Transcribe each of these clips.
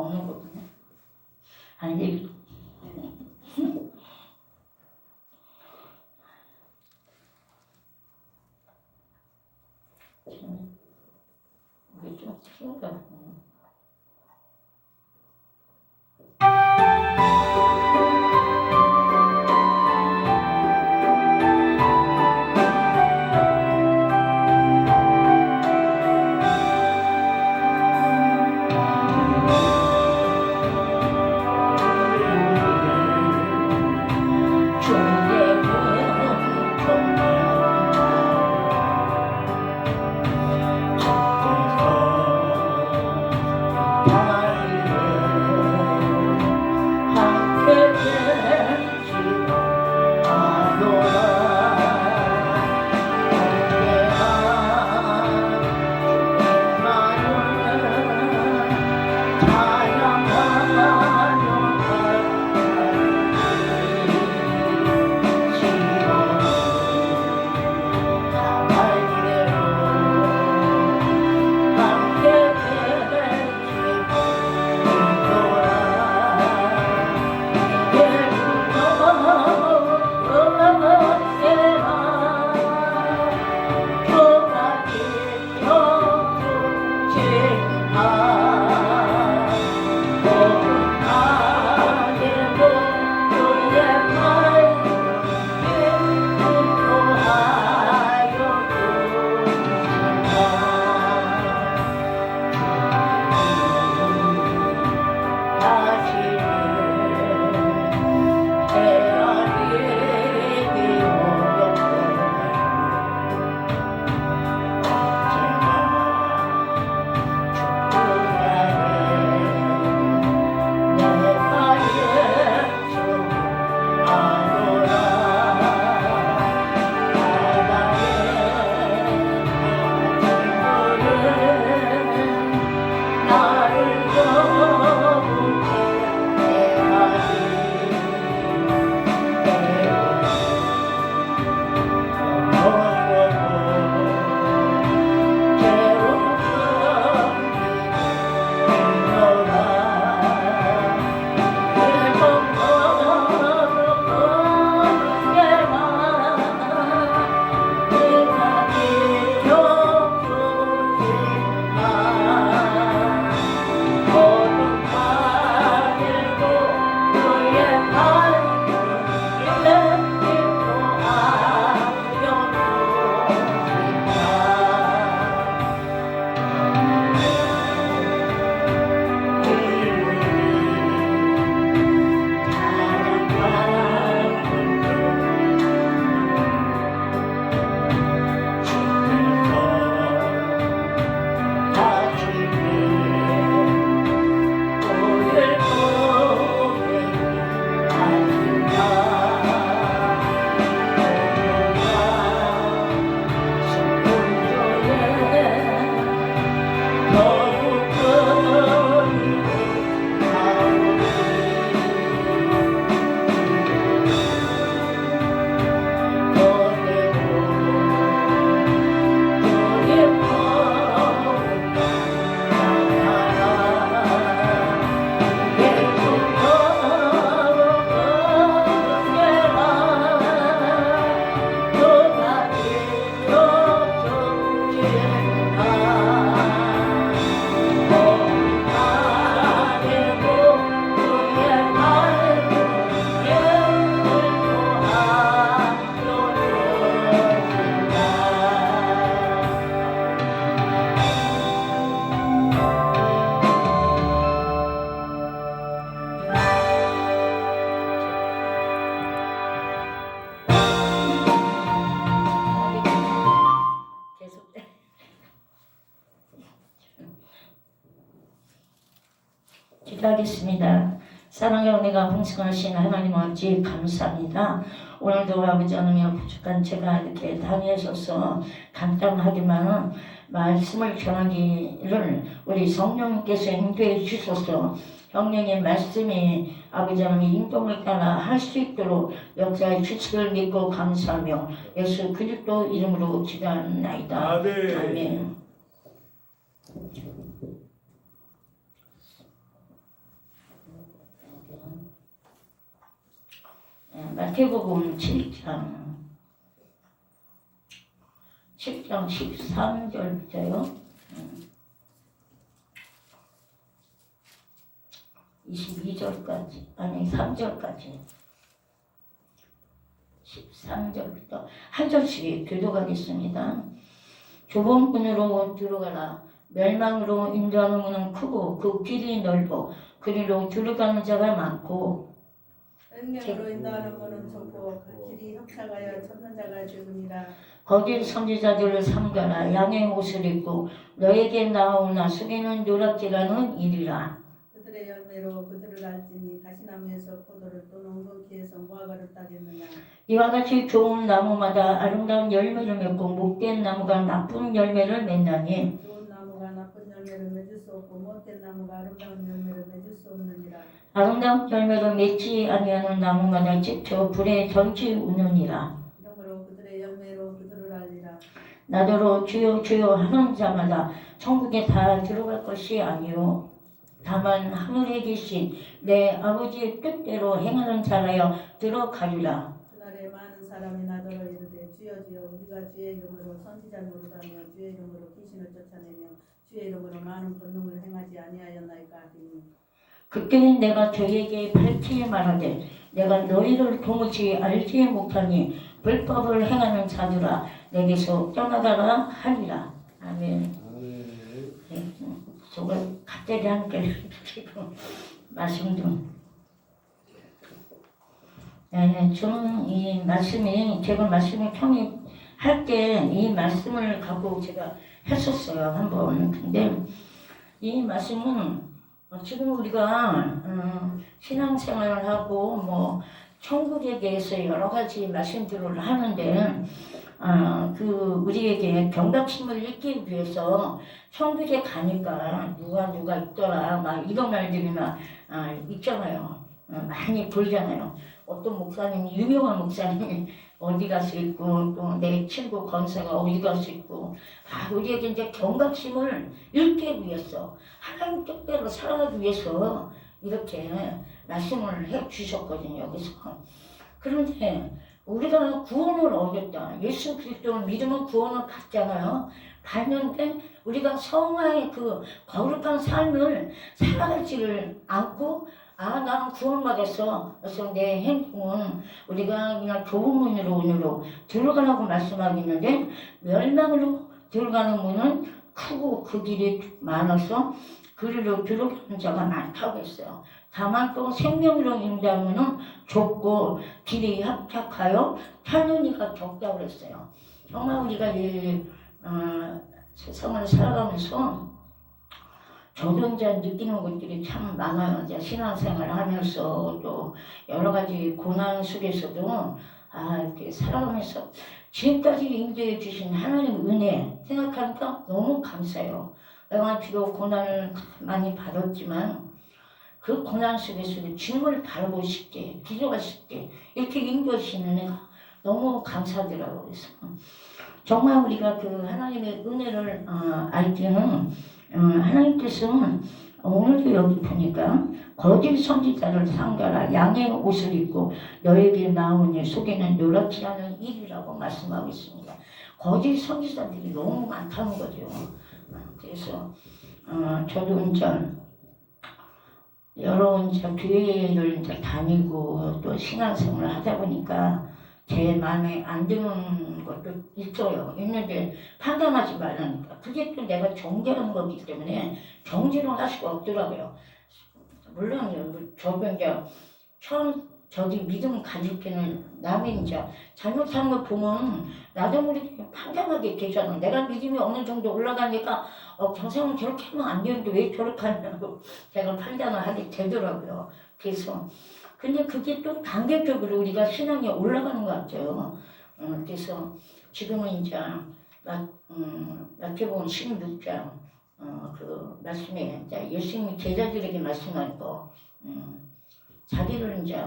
먹는 거구나. 아니, 이게 좀 키우다. 기도하겠습니다. 사랑의 은혜가 풍성하신 하나님 아버지 감사합니다. 오늘도 아버지 하나님 부족한 제가 이렇게 당에 서서 간단하지만 말씀을 전하기를 우리 성령님께서 인도해 주셔서 성령의 말씀이 아버지 하나님 인도를 따라 할 수 있도록 역사의 주식을 믿고 감사하며 예수 그리스도 이름으로 기도하나이다. 아멘. 아멘. 마태복음 7장 13절부터요. 22절까지 아니 3절까지 13절부터 한 절씩 교독하겠습니다. 좁은 문으로 들어가라. 멸망으로 인도하는 문은 크고 그 길이 넓어 그리로 들어가는 자가 많고 생명으로 인도하는 문은 좁고 그 길이 협착하여 찾는 자가 적으니라. 거기 선지자들을 삼가라. 양의 옷을 입고 너에게 나오나 속에는 노랗지라는 일이라. 그들의 열매로 그들을 알지니 가시나무에서 포도를 또는 엉겅퀴에서 무화과를 따겠느냐. 이와 같이 좋은 나무마다 아름다운 열매를 맺고 못된 나무가 나쁜 열매를 맺나니 좋은 나무가 나쁜 열매를 맺을 수 없고 못된 나무가 아름다운 열매를 맺을 수 없느니라. 아름다운 열매를 맺지 아니하는 나무마다 찝혀 불에 던지우느니라. 이러므로 그들의 열매로 그들을 알리라. 나더러 주여 주여 하는 자마다 천국에 다 들어갈 것이 아니요 다만 하늘에 계신 내 아버지의 뜻대로 행하는 자라여 들어가리라. 그날에 많은 사람이 나더러 이르되 주여 주여 우리가 주의 이름으로 선지자 노릇하며 주의 이름으로 귀신을 쫓아내며 주의 이름으로 많은 권능을 행하지 아니하였나이까 하더니 그때 내가 저에게 밝히 말하되 내가 너희를 도무지 알지 못하니 불법을 행하는 자들아 내게서 떠나가라 하리라. 아멘. 네, 저걸 갑자기 함께 지금 말씀 좀. 네, 저는 이 말씀이 제가 말씀을 처음에 할 때 이 말씀을 갖고 제가 했었어요 한번. 근데 이 말씀은 지금 우리가 신앙생활을 하고 뭐 천국에 대해서 여러 가지 말씀들을 하는데 그 우리에게 경각심을 잃기 위해서 천국에 가니까 누가 있더라 막 이런 말들이 막 있잖아요. 많이 보이잖아요. 어떤 목사님이 유명한 목사님이 어디 갈 수 있고 또 내 친구 권사가 어디 갈 수 있고 우리에게 이제 경각심을 잃기 위해서 하나님 뜻대로 살아가기 위해서 이렇게 말씀을 해 주셨거든요. 그런데 우리가 구원을 얻었다. 예수 그리스도를 믿으면 구원을 받잖아요. 받는데 우리가 성화의 그 거룩한 삶을 살아가지를 않고 나는 구원받았어. 그래서 내 행동은 우리가 그냥 좁은 문으로 들어가라고 말씀하고 있는데 멸망으로 들어가는 문은 크고 그 길이 많아서 그리로 들어가는 자가 많다고 했어요. 다만 또 생명으로 인도하는 문은 좁고 길이 협착하여 타는 이가 적다고 그랬어요. 정말 우리가 이 세상을 살아가면서 저도 이제 느끼는 것들이 참 많아요. 이제 신앙생활을 하면서 또 여러 가지 고난 속에서도 이렇게 살아가면서 지금까지 인도해 주신 하나님 은혜 생각하니까 너무 감사해요. 내가 비록 고난을 많이 받았지만 그 고난 속에서 주님을 바라보고 싶게 기도가 쉽게 이렇게 인도해 주시는 은혜가 너무 감사하더라고요. 그래서 정말 우리가 그 하나님의 은혜를 알기는 하나님께서는 오늘도 여기 보니까 거짓 선지자를 삼가라. 양의 옷을 입고 너에게 나오니 속에는 노랗지 않은 일이라고 말씀하고 있습니다. 거짓 선지자들이 너무 많다는 거죠. 그래서 저도 이제 여러 이제 교회를 이제 다니고 또 신앙생활을 하다 보니까 제 마음에 안 드는 것도 있어요. 있는데 판단하지 말라니까. 그게 또 내가 정죄하는 거기 때문에 정죄를 할 수가 없더라고요. 물론 저도 이제 처음 저기 믿음 가질 때는 남이 이제 잘못하는 거 보면 나도 모르게 판단하게 되잖아. 내가 믿음이 어느 정도 올라가니까 경상은 저렇게 하면 안 되는데 왜 저렇게 하냐고 제가 판단을 하게 되더라고요. 그래서 근데 그게 또 단계적으로 우리가 신앙이 올라가는 것 같아요. 그래서 지금은 이제 마태복음 16장 그 말씀에 이제 예수님이 제자들에게 말씀한 거 자기를 이제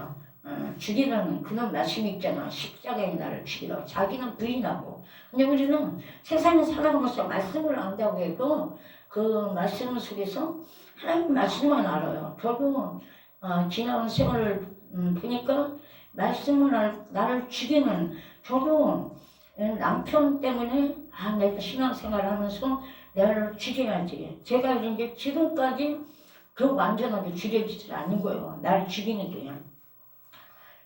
죽이라는 그런 말씀이 있잖아. 십자가의 나를 죽이라고. 자기는 부인하고. 근데 우리는 세상에 살아가면서 말씀을 안다고 해도 그 말씀 속에서 하나님 말씀만 알아요. 저도 지나간 세월을 보니까 말씀을 나를 죽이는 저도 남편 때문에 내가 신앙생활을 하면서 나를 죽여야지. 제가 이제 지금까지 그 완전하게 죽여지지 않는 거예요. 나를 죽이는 게.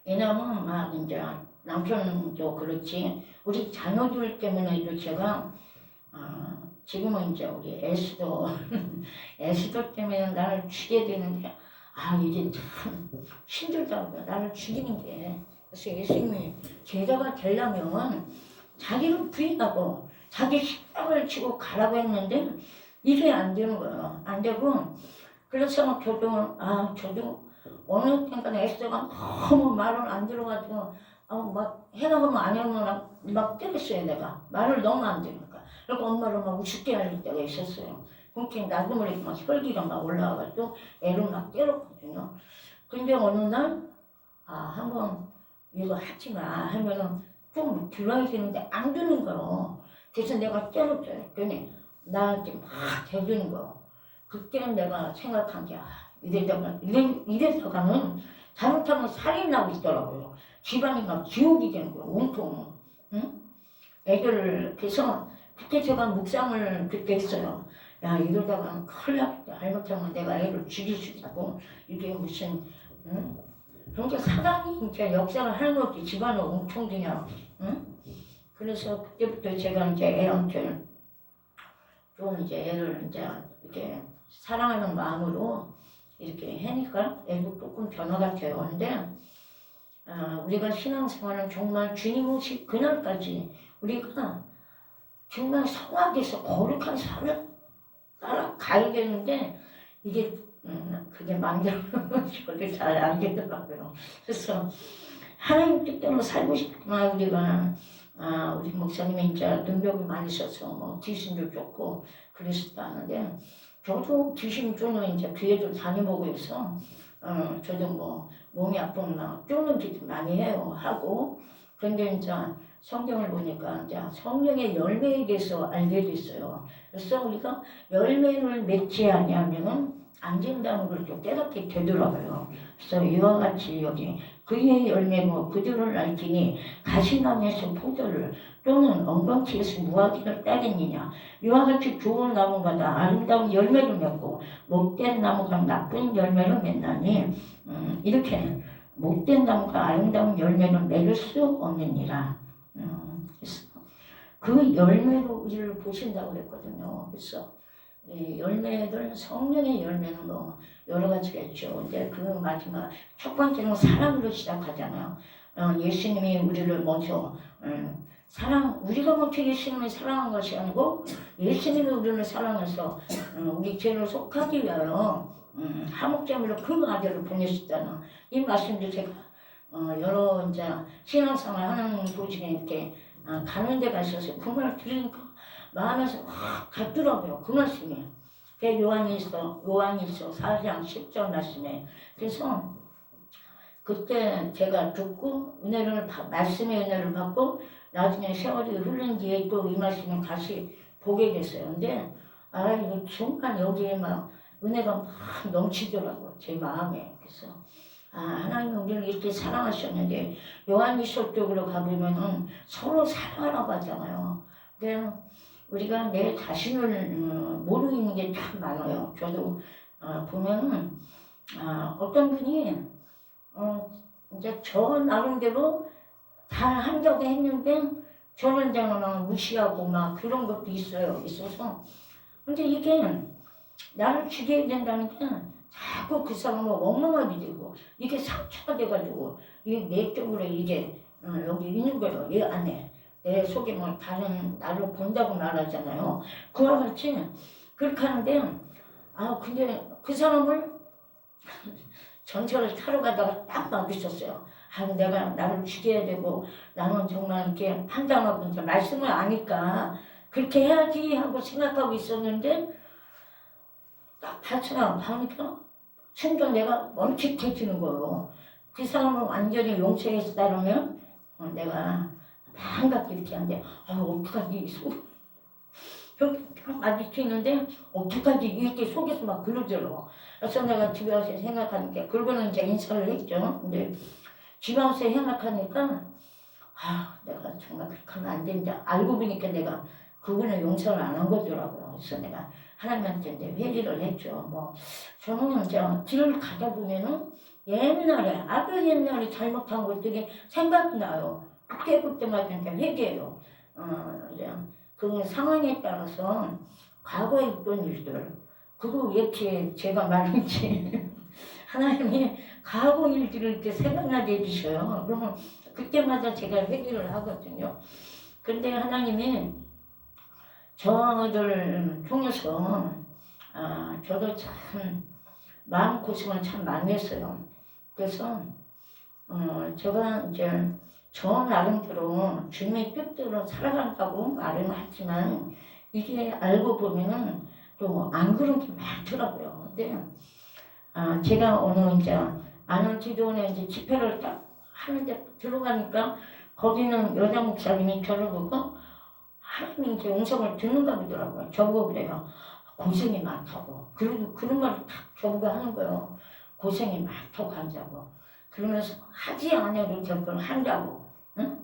왜냐면 막 이제 남편도 그렇지 우리 자녀들 때문에도 제가 지금은 이제 우리 애수도 애수도 때문에 나를 죽여야 되는데 이게 참 힘들더라고요. 나를 죽이는 게. 그래서 예수님이 제자가 되려면 자기를 부인하고 자기 십자가를 지고 가라고 했는데 이게 안 되는 거예요. 안 되고 그래서 저도 어느 때가 에스더가 너무 말을 안 들어가지고 막 해나가면 안 해나가면 막 때렸어요. 내가 말을 너무 안 들으니까. 그리고 엄마를 막 우습게 할 때가 있었어요. 그렇게 나도 모르게 막 혈기가 막 올라와가지고 애를 막 때렸거든요. 근데 어느 날 한번 이거 하지 마 하면은 좀 들어야 되는데 안 되는 거요. 그래서 내가 때렸어요. 그러니 나한테 막 대드는 거. 그때는 내가 생각한 게 이래서가는 잘못하면 살인 나고 있더라고요. 집안이 막 지옥이 되는 거예요. 온통. 응? 애들을 그래서 그때 제가 묵상을 그때 했어요. 야 이러다가 큰일 나겠다. 잘못하면 내가 애를 죽일 수 있고 이게 무슨 응? 그러니까 사단이 이제 역사를 하는 것도 집안을 엄청 그냥 응? 그래서 그때부터 제가 이제 애한테 좀 이제 애를 이제 이렇게 사랑하는 마음으로 이렇게 하니까 애도 조금 변화가 되어 근데 우리가 신앙생활은 정말 주님 오실 그날까지 우리가 정말 성악에서 거룩한 삶을 따라가야 되는데 이게 그게 만들어져도 잘 안 되더라고요. 그래서 하나님 뜻대로 살고 싶지만 우리가 우리 목사님이 이제 능력을 많이 써서 뭐 귀신도 쫓고 그랬었다는데 저도 귀신 쫓는 이제 교회도 다녀보고 해서 저도 뭐 몸이 아프면 막 쫓는 기도 많이 해요 하고 근데 이제 성경을 보니까 이제 성령의 열매에 대해서 알게 됐어요. 그래서 우리가 열매를 맺지 아니하면은 안 된다는 걸 좀 깨닫게 되더라고요. 그래서 이와 같이 여기 그의 열매로 그들을 알지니 가시나무에서 포도를 또는 엉겅퀴에서 무화과를 따겠느냐. 이와 같이 좋은 나무마다 아름다운 열매를 맺고 못된 나무가 나쁜 열매를 맺나니 이렇게 못된 나무가 아름다운 열매를 맺을 수 없느니라. 그 열매로 우리를 보신다고 그랬거든요. 그래서 열매들 성령의 열매는 뭐 여러 가지가 있죠. 근데 그 마지막 첫 번째는 사랑으로 시작하잖아요. 예수님이 우리를 먼저 우리가 먼저 예수님을 사랑한 것이 아니고 예수님이 우리를 사랑해서 우리 죄를 속하기 위하여 하목제물로 그 아들을 보내셨다는 이 말씀도 제가 여러 이제 신앙생활 하는 도중에 이렇게 가는 데가 있어서 그 말을 들으니까 마음에서 확 갔더라고요. 그 말씀이. 요한이 있어 4장 10절 말씀에. 그래서 그때 제가 듣고 말씀의 은혜를 받고 나중에 세월이 흐른 뒤에 또 이 말씀을 다시 보게 됐어요. 근데 이거 순간 여기에 막 은혜가 막 넘치더라고요. 제 마음에. 그래서 하나님이 우리를 이렇게 사랑하셨는데 요한일서 쪽으로 가보면은 서로 사랑하라고 하잖아요. 근데 우리가 내 자신을 모르고 있는 게 참 많아요. 저도 보면은 어떤 분이 이제 저 나름대로 잘 한다고 했는데 저는 이제 막 무시하고 막 그런 것도 있어서 근데 이게 나를 죽여야 된다는 게 자꾸 그 사람을 원망하게 되고 이게 상처가 돼가지고 이게 내적으로 이게 여기 있는 거예요. 이 안에 내 속에 뭐 다른 나를 본다고 말하잖아요. 그와 같이 그렇게 하는데 근데 그 사람을 전철을 타러 가다가 딱 마주쳤어요. 내가 나를 죽여야 되고 나는 정말 이렇게 판단하고 이제 말씀을 아니까 그렇게 해야지 하고 생각하고 있었는데 딱 봐니까 순간 내가 멈칫해지는 거예요. 그 사람을 완전히 용서했다면 내가 반갑게 이렇게 하는데 어떡하지 여기 딱 마주치는데 어떡하지 이렇게 속에서 막 그러더라고. 그래서 내가 집에 와서 생각하니까 그러고는 이제 인사를 했죠. 근데 집에 와서 생각하니까 내가 정말 그렇게 하면 안 된다. 알고 보니까 내가 그분을 용서를 안 한 거더라고요. 그래서 내가 하나님한테 이제 회개를 했죠. 저는 이제 길을 가다 보면은 옛날에 아주 옛날에 잘못한 것들이 생각이 나요. 그때마다 이제 회개해요. 이제 그 상황에 따라서 과거에 있던 일들 그거 왜 이렇게 제가 말인지 하나님이 과거 일들을 이렇게 생각나게 해주셔요. 그러면 그때마다 제가 회개를 하거든요. 근데 하나님이 저를 통해서 저도 참 마음고생을 참 많이 했어요. 그래서 제가 이제 저 나름대로 주님의 뜻대로 살아간다고 말은 하지만 이게 알고 보면은 또 안 그런 게 많더라고요. 근데 제가 오늘 이제 안원지도원에 이제 집회를 딱 하는데 들어가니까 거기는 여자 목사님이 저를 보고 하나님이 이제 음성을 듣는가 보더라고요. 저보고 그래요. 고생이 많다고. 그리고 그런 말을 딱 저보고 하는 거예요. 고생이 많다고 한다고. 그러면서 하지 않아도 될 걸 한다고. 응?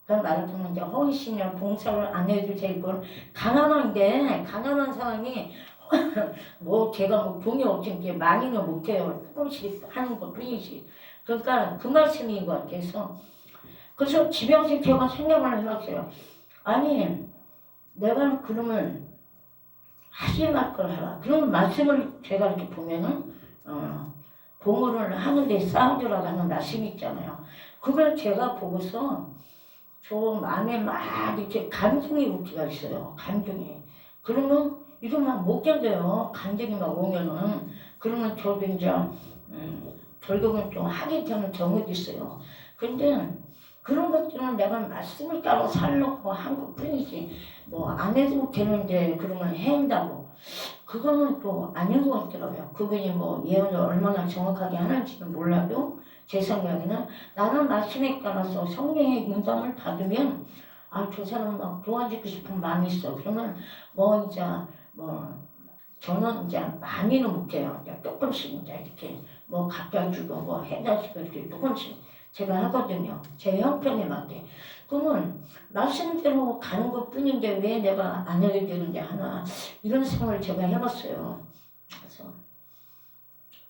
그 말을 듣면 이제 헌신이나 봉사를 안 해도 될 걸 가난한데 가난한 사람이 제가 돈이 없으니까 많이는 못해요. 조금씩 하는 것 뿐이지. 그러니까 그 말씀인 것 같아서 그래서 집에 와서 제가 생각을 해봤어요. 아니 내가 그러면 하지 말 걸 하라. 그런 말씀을 제가 이렇게 보면은 보물을 하늘에 쌓아두라고 하는 말씀이 있잖아요. 그걸 제가 보고서 저 마음에 막 이렇게 감동이 올 때가 있어요. 감동이. 그러면 이거 막 못 견뎌요. 감정이 막 오면은. 그러면 저도 이제 결국은 좀 하게 되는 경우도 있어요. 근데 그런 것들은 내가 말씀을 따라 살려고 한 것 뿐이지 안 해도 되는데 그러면 해온다고 그거는 또 아닌 것 같더라고요. 그분이 예언을 얼마나 정확하게 하는지는 몰라도 제 생각에는 나는 말씀에 따라서 성령의 인도를 받으면 저 사람 막 도와주고 싶은 마음이 있어. 그러면 저는 이제 많이는 못해요. 이제 조금씩 이제 이렇게 갖다 주고 해다 주고 이렇게 조금씩 제가 하거든요. 제 형편에 맞게. 그러면 말씀대로 가는 것 뿐인데 왜 내가 안 해야 되는지 하나 이런 생각을 제가 해봤어요. 그래서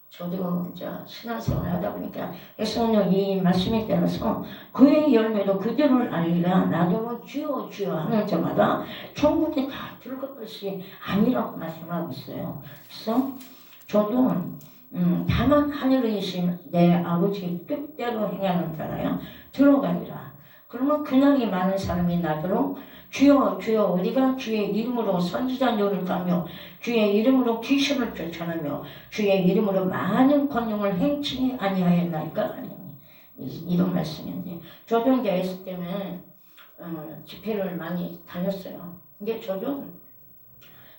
저도 이제 신앙생활을 하다 보니까 예수님 이 말씀에 따라서 그의 열매도 그대로를 알리라 나더러 주여 주여 하는 자마다 천국에 다 들어갈 것이 아니라고 말씀하고 있어요. 그래서 저도 다만 하늘에 계신 내 아버지 뜻대로 행하는 자라야 들어가리라. 그러면 그날이 많은 사람이 나더러 주여 주여 우리가 주의 이름으로 선지자 노릇하며 주의 이름으로 귀신을 쫓아내며 주의 이름으로 많은 권능을 행치 아니하였나이까 이런 말씀인데 저도 이제 애스 때문에 집회를 많이 다녔어요. 근데 저도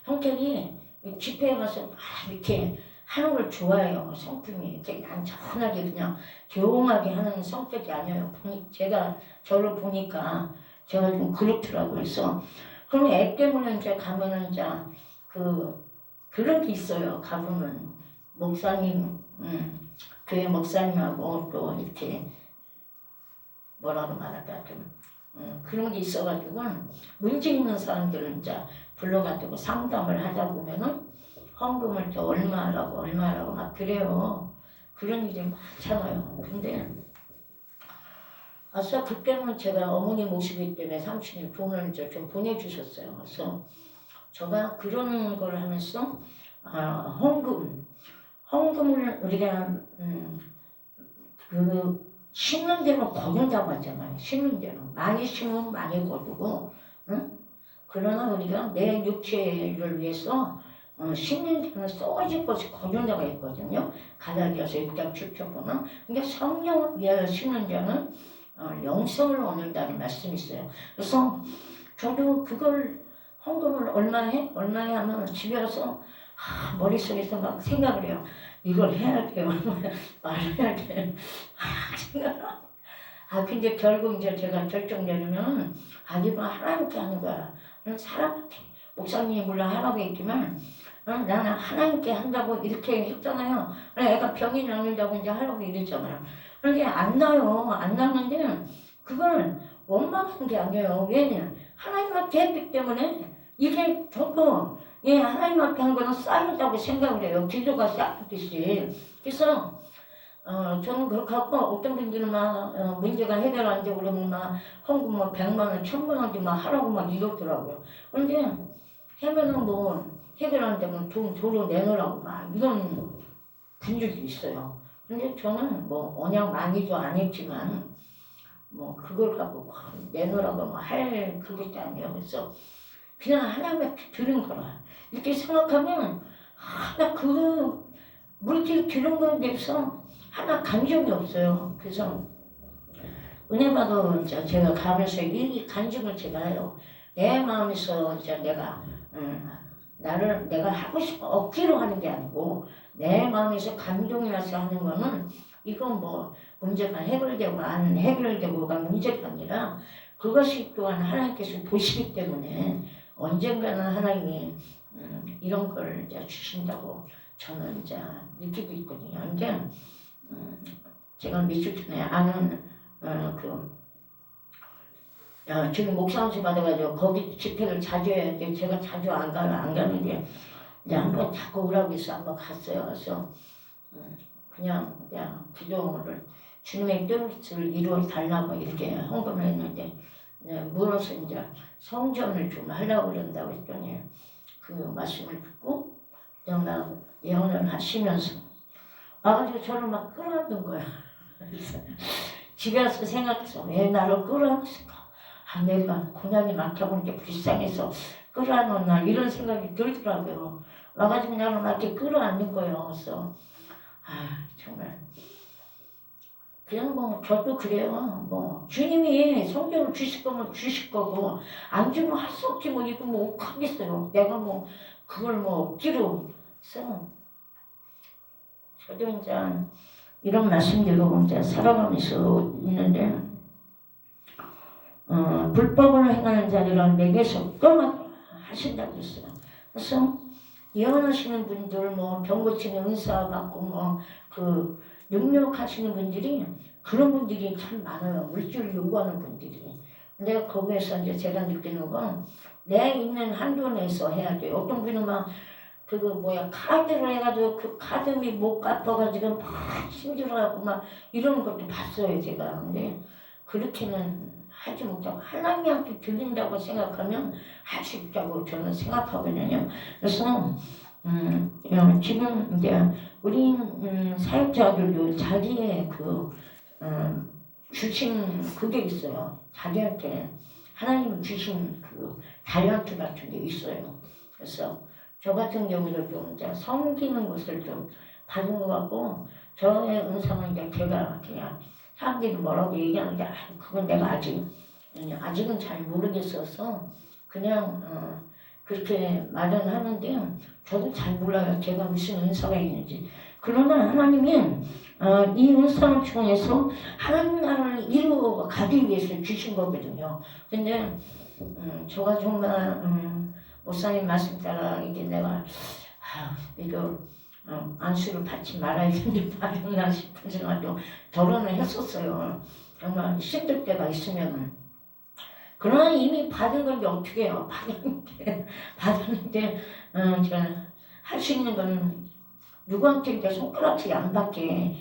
성격이 집회에 가서 이렇게 하는 걸 좋아해요. 성품이 이렇게 얌전하게 그냥 조용하게 하는 성격이 아니에요. 제가 저를 보니까 제가 좀 그렇더라고요. 그래서 그럼 애 때문에 이제 가면은 이제 그런 게 있어요. 가보면 목사님, 교회 목사님하고 또 이렇게 뭐라고 말할까 좀 그런 게 있어가지고 문제 있는 사람들을 이제 불러가지고 상담을 하다 보면은 헌금을 또 얼마라고 막 그래요. 그런 일이 많잖아요. 근데 그때는 제가 어머니 모시기 때문에 삼촌이 돈을 이제 좀 보내주셨어요. 그래서 제가 그런 걸 하면서 헌금을 우리가 심는 대로 거둔다고 하잖아요. 심는 대로 많이 심으면 많이 거두고, 응? 그러나 우리가 내 육체를 위해서 심는 데는 쏘아질 것이 거둔 데가 있거든요. 가닥이어서 일단 축적보면. 근데 성령을 위하여 심는 자는 영성을 얻는다는 말씀이 있어요. 그래서 저도 그걸 헌금을 얼마에 하면 집에 와서 머릿속에서 막 생각을 해요. 이걸 해야 돼요. 말해야 돼요. 근데 결국 이제 제가 결정 내리면 이건 하나님께 하는 거야. 사람한테 목사님이 물론 하라고 했지만 나는 하나님께 한다고 이렇게 했잖아요. 애가 병이 낫는다고 이제 하라고 이랬잖아요. 그런데 안 나요. 안 나는데 그걸 원망하는 게 아니에요. 왜? 하나님한테 했기 때문에 이게 저도 하나님 앞에 한 거는 쌓인다고 생각을 해요. 기도가 쌓이듯이. 그래서 저는 그렇게 하고 어떤 분들은 막 문제가 해결 안 되고 그러면 막 헌금 뭐 100만 원, 1000만 원도 막 하라고 막 이러더라고요. 그런데 해면은 뭐 해결 안 되면 돈 도로 내놓으라고 막 이런 분들도 있어요. 근데 저는 뭐 언약 많이도 안 했지만 뭐 그걸 갖고 내놓으라고 뭐 할 그것도 아니에요. 그래서 그냥 하나님한테 들은 거라 이렇게 생각하면 하나 그 물질 들은 거에 대해서 하나 감정이 없어요. 그래서 은혜 받아 제가 가면서 이 간증을 제가 해요. 내 마음에서 이제 내가 내가 하고 싶어 억지로 하는 게 아니고 내 마음에서 감동이 나서 하는 거는 이건 뭐 문제가 해결되고 안 해결되고가 문제가 아니라 그것이 또한 하나님께서 보시기 때문에 언젠가는 하나님이 이런 걸 이제 주신다고 저는 이제 느끼고 있거든요. 근데 제가 며칠 전에 아는 지금 목사한테 받아가지고 거기 집회를 자주 해야 돼. 제가 자주 안 가는데 이제 한번 자꾸 오라고 해서 한번 갔어요. 그래서 그냥 기도를 주님의 뜻을 이루어 달라고 이렇게 헌금을 했는데 물어서 이제 성전을 좀 하려고 그런다고 했더니 그 말씀을 듣고 그냥 예언을 하시면서 와가지고 저를 막 끌어안는 거야. 그래서 집에 와서 생각해서 왜 나를 끌어안았을까? 내가 고난이 많다 보니까 불쌍해서 끌어안았나 이런 생각이 들더라고요. 와가지고 나를 막 이렇게 끌어안는 거예요. 그래서 정말 그냥 뭐 저도 그래요. 뭐 주님이 성경을 주실 거면 주실 거고 안 주면 할 수 없지 뭐 이거 뭐 하겠어요. 내가 뭐 그걸 뭐 억지로 해서 저도 이제 이런 말씀대로 이제 살아가면서 있는데 불법을 행하는 자들은 내게서 떠나하신다고 했어요. 그래서 예언하시는 분들 뭐 병 고치는 은사 받고 뭐 그 능력하시는 분들이 그런 분들이 참 많아요. 물질을 요구하는 분들이. 근데 거기에서 이제 제가 느끼는 건 내 있는 한도 내에서 해야 돼요. 어떤 분은 막 카드를 해가지고 그 카드비 못 갚아가지고 막 힘들어하고 막 이런 것도 봤어요 제가. 근데 그렇게는 하지 못하고 하나님한테 드린다고 생각하면 할 수 있다고 저는 생각하거든요. 그래서 지금 이제 우리 사역자들도 자기의 주신 그게 있어요. 자기한테 하나님 주신 그 달란트 같은 게 있어요. 그래서 저 같은 경우도 좀 이제 섬기는 것을 좀 받은 것 같고 저의 은사는 이제 제가 그냥 사람들이 뭐라고 얘기하는데 그건 내가 아직은 잘 모르겠어서 그냥 그렇게 말은 하는데 저도 잘 몰라요. 제가 무슨 은사가 있는지. 그러나 하나님이 이 은사를 통해서 하나님 나라를 이루어 가기 위해서 주신 거거든요. 근데 저가 정말 목사님 말씀 따라 이게 내가 이거 안수를 받지 말아야 되는데 받았나 싶은 생각도 결혼을 했었어요. 정말 힘들 때가 있으면. 그러나 이미 받은 건데 어떻게 해요? 받았는데 제가 할 수 있는 건 누구한테 이제 손가락질 안 받게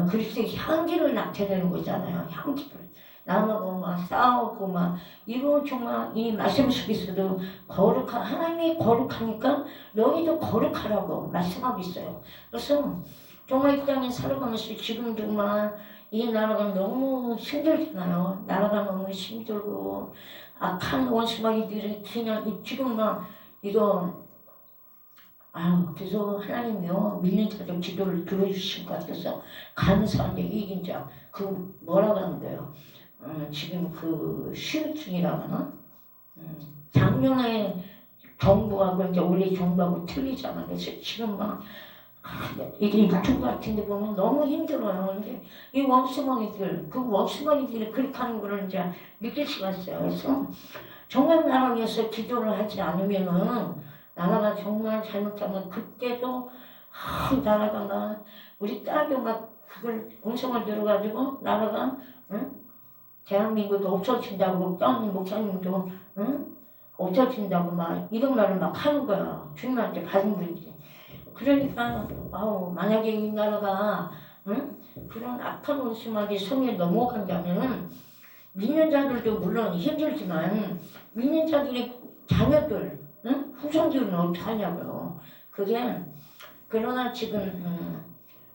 그리스도의 향기를 나타내는 거잖아요. 향기를. 남하고 막 싸우고 막 이거 정말 이 말씀 속에서도 하나님이 거룩하니까 너희도 거룩하라고 말씀하고 있어요. 그래서 정말 이 땅에 살아가면서 지금도 막 이 나라가 너무 힘들잖아요. 나라가 너무 힘들고 악한 원수마귀들이 그냥 지금 막 이거 그래서 하나님이요 믿는 자들 기도를 들어주신 것 같아서 감사한데 이긴 자 그 뭐라고 하는 거예요? 지금 그 후유증이라고 하나? 작년에 정부하고 이제 올해 정부하고 틀리잖아. 그래서 지금 막 이게 유튜브 같은 데 보면 너무 힘들어요. 근데 이 원수마귀들, 그 원수마귀들이 그렇게 하는 거를 이제 느낄 수가 있어요. 그래서 정말 나라 위해서 기도를 하지 않으면은 나라가 정말 잘못하면 그때도 나라가 막 우리 딸도 막 그걸 음성을 들어가지고 나라가 대한민국이 없어진다고 떠는 목사님도 없어진다고 막 이런 말을 막 하는 거야. 주님한테 받은 분들이. 그러니까 만약에 이 나라가 그런 악한 원수마귀 손에 넘어간다면 믿는 자들도 물론 힘들지만 믿는 자들의 자녀들, 후손들은 어떡하냐고요. 그게 그러나 지금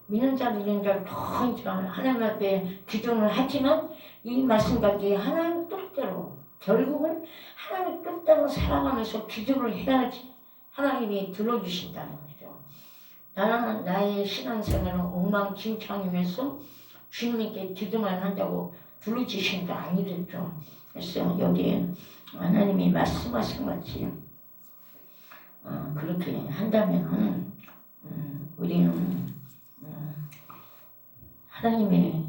믿는 자들은 이제 더 이제 하나님 앞에 기도를 하지만 이 말씀까지 하나님 뜻대로 결국은 하나님 뜻대로 살아가면서 기도를 해야지 하나님이 들어주신다는 거죠. 나는 나의 신앙생활은 엉망진창이면서 주님께 기도만 한다고 부르짖으신 게 아니겠죠. 그래서 여기에 하나님이 말씀하신 것이 그렇게 한다면 우리는 하나님이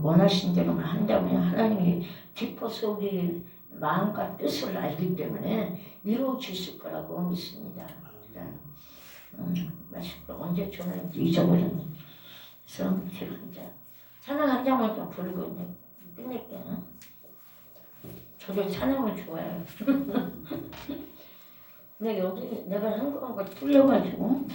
원하신 대로만 한다면 하나님이 기뻐서 우리 마음과 뜻을 알기 때문에 이루어질 거라고 믿습니다. 맛있고 언제 전화했는지 잊어버렸네. 그래서 제가 이제 찬양 한 장만 좀 부르고 이제 끝낼게요. 저도 찬양을 좋아해요. 근데 여기 내가 한국하고 틀려가지고